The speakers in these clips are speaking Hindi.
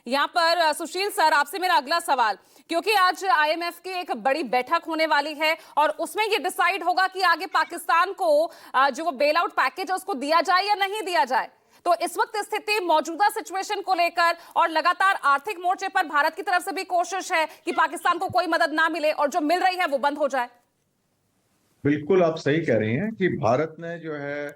यहाँ पर सुशील सर, आपसे मेरा अगला सवाल, क्योंकि आज आईएमएफ की एक बड़ी बैठक होने वाली है और उसमें ये डिसाइड होगा कि आगे पाकिस्तान को जो वो बेल आउट पैकेज है उसको दिया जाए या नहीं दिया जाए। तो इस वक्त स्थिति, मौजूदा सिचुएशन को लेकर और लगातार आर्थिक मोर्चे पर भारत की तरफ से भी कोशिश है कि पाकिस्तान को कोई मदद ना मिले और जो मिल रही है वो बंद हो जाए। बिल्कुल आप सही कह रही हैं कि भारत ने जो है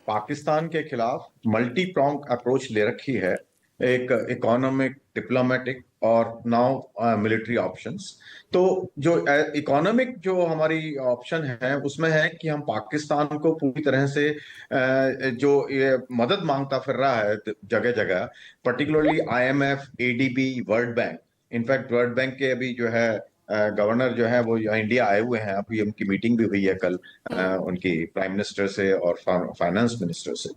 पाकिस्तान के खिलाफ मल्टी प्रोंग अप्रोच ले रखी है। एक इकोनॉमिक, डिप्लोमेटिक और नाउ मिलिट्री ऑप्शंस। तो जो इकोनॉमिक जो हमारी ऑप्शन है उसमें है कि हम पाकिस्तान को पूरी तरह से जो ये मदद मांगता फिर रहा है जगह जगह, particularly IMF, ADB, world bank. In fact world bank के अभी जो है गवर्नर जो है वो यहाँ इंडिया आए हुए हैं। अभी उनकी मीटिंग भी हुई है कल उनकी प्राइम मिनिस्टर से और फाइनेंस मिनिस्टर से।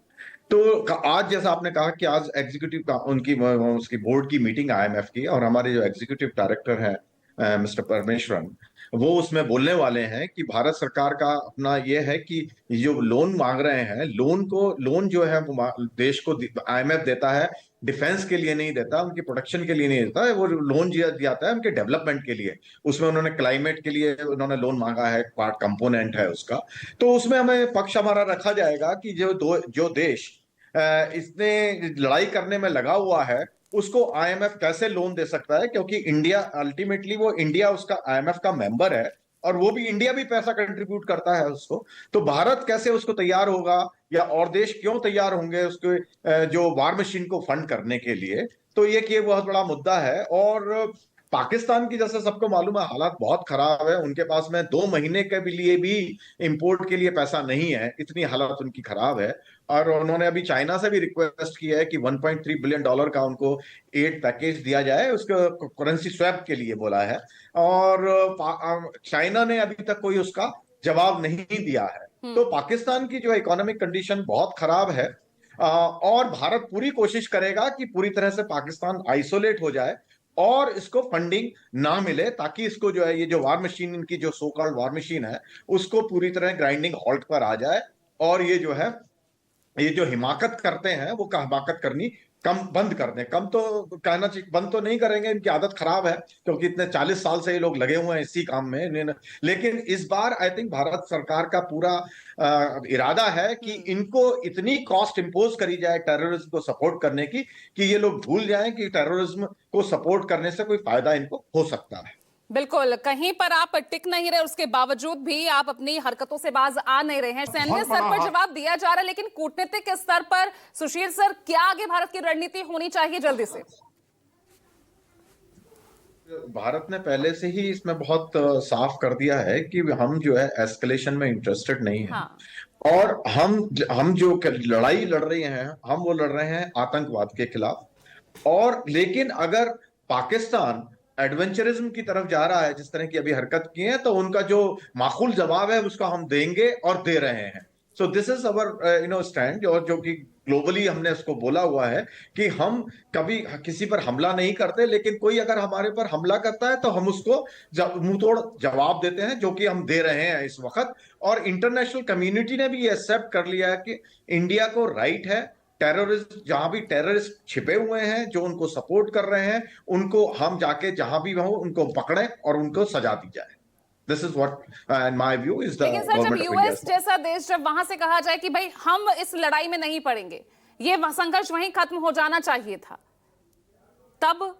तो आज जैसा आपने कहा कि आज एग्जीक्यूटिव का उनकी उसकी बोर्ड की मीटिंग आईएमएफ की, और हमारे जो एग्जीक्यूटिव डायरेक्टर है मिस्टर परमेश्वरन, वो उसमें बोलने वाले हैं कि भारत सरकार का अपना ये है कि जो लोन मांग रहे हैं, लोन जो है वो देश को आईएमएफ देता है, डिफेंस के लिए नहीं देता, उनकी प्रोटेक्शन के लिए नहीं देता है। वो लोन जाता है उनके डेवलपमेंट के लिए। उसमें उन्होंने क्लाइमेट के लिए उन्होंने लोन मांगा है, पार्ट कंपोनेंट है उसका। तो उसमें हमें पक्ष हमारा रखा जाएगा कि जो देश इसने लड़ाई करने में लगा हुआ है उसको आईएमएफ कैसे लोन दे सकता है, क्योंकि इंडिया अल्टीमेटली वो इंडिया उसका आईएमएफ का मेंबर है और वो भी इंडिया भी पैसा कंट्रीब्यूट करता है उसको। तो भारत कैसे उसको तैयार होगा या और देश क्यों तैयार होंगे उसके जो वार मशीन को फंड करने के लिए। तो ये बहुत बड़ा मुद्दा है। और पाकिस्तान की, जैसे सबको मालूम है, हालात बहुत खराब है। उनके पास में 2 महीने के लिए भी इंपोर्ट के लिए पैसा नहीं है, इतनी हालत उनकी खराब है। और उन्होंने अभी चाइना से भी रिक्वेस्ट की है कि $1.3 बिलियन का उनको एड पैकेज दिया जाए, उसको करेंसी स्वैप के लिए बोला है। और चाइना ने अभी तक कोई उसका जवाब नहीं दिया है। तो पाकिस्तान की जो इकोनॉमिक कंडीशन बहुत खराब है। और भारत पूरी कोशिश करेगा कि पूरी तरह से पाकिस्तान आइसोलेट हो जाए और इसको फंडिंग ना मिले, ताकि इसको जो है ये जो वार मशीन, इनकी जो सो कॉल्ड वार मशीन है, उसको पूरी तरह ग्राइंडिंग हॉल्ट पर आ जाए। और ये जो है ये जो हिमाकत करते हैं वो हिमाकत करनी कम बंद कर दें। कम तो कहना चाहिए, बंद तो नहीं करेंगे, इनकी आदत खराब है, क्योंकि इतने 40 साल से ये लोग लगे हुए हैं इसी काम में। लेकिन इस बार आई थिंक भारत सरकार का पूरा इरादा है कि इनको इतनी कॉस्ट इंपोज करी जाए टेररिज्म को सपोर्ट करने की, कि ये लोग भूल जाएं कि टेररिज्म को सपोर्ट करने से कोई फायदा इनको हो सकता है। बिल्कुल, कहीं पर आप टिक नहीं रहे, उसके बावजूद भी आप अपनी हरकतों से बाज आ नहीं रहे हैं। सैन्य स्तर पर जवाब दिया जा रहा है, लेकिन कूटनीतिक स्तर पर सुशील सर, क्या आगे भारत की रणनीति होनी चाहिए जल्दी से? भारत ने पहले से ही इसमें बहुत साफ कर दिया है कि हम जो है एस्केलेशन में इंटरेस्टेड नहीं है। हाँ। और हम जो लड़ाई लड़ रहे हैं, हम वो लड़ रहे हैं आतंकवाद के खिलाफ। और लेकिन अगर पाकिस्तान एडवेंचरिज्म की तरफ जा रहा है, जिस तरह की अभी हरकत की है, तो उनका जो माकूल जवाब है उसका हम देंगे और दे रहे हैं। So this is our stand. और जो कि ग्लोबली हमने उसको बोला हुआ है कि हम कभी किसी पर हमला नहीं करते, लेकिन कोई अगर हमारे पर हमला करता है तो हम उसको मुंह तोड़ जवाब देते हैं, जो कि हम दे रहे हैं इस वक्त। और इंटरनेशनल कम्युनिटी ने भी ये एक्सेप्ट कर लिया है कि इंडिया को राइट है, टेररिस्ट, जहां भी टेररिस्ट छिपे हुए हैं जो उनको सपोर्ट कर रहे हैं, उनको हम जाके जहां भी हो उनको पकड़ें और उनको सजा दी जाए। This is what in my view is the लेकिन सर, जब गवर्नमेंट ऑफ यूएस इंडिया। जैसा देश, जब वहां से कहा जाए कि भाई हम इस लड़ाई में नहीं पड़ेंगे, ये संघर्ष वहीं खत्म हो जाना चाहिए था, तब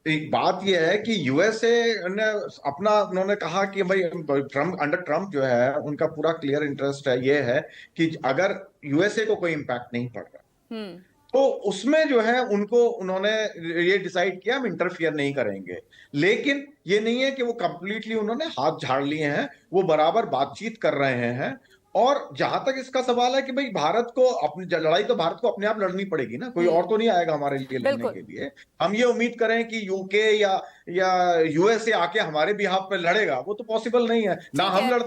एक बात यह है कि यूएसए ने अपना, उन्होंने कहा कि भाई अंडर ट्रम्प जो है उनका पूरा क्लियर इंटरेस्ट है, ये है कि अगर यूएसए को कोई इंपैक्ट नहीं पड़ रहा तो उसमें जो है उन्होंने ये डिसाइड किया हम इंटरफियर नहीं करेंगे। लेकिन ये नहीं है कि वो कंप्लीटली उन्होंने हाथ झाड़ लिए हैं, वो बराबर बातचीत कर रहे हैं। और जहां तक इसका सवाल है कि भाई भारत को अपनी लड़ाई तो भारत को अपने आप लड़नी पड़ेगी ना, कोई और तो नहीं आएगा हमारे लिए लड़ने के लिए। हम ये उम्मीद करें कि यूके या यूएसए आके हमारे बिहाफ पे लड़ेगा, वो तो पॉसिबल नहीं है ना। हम लड़ते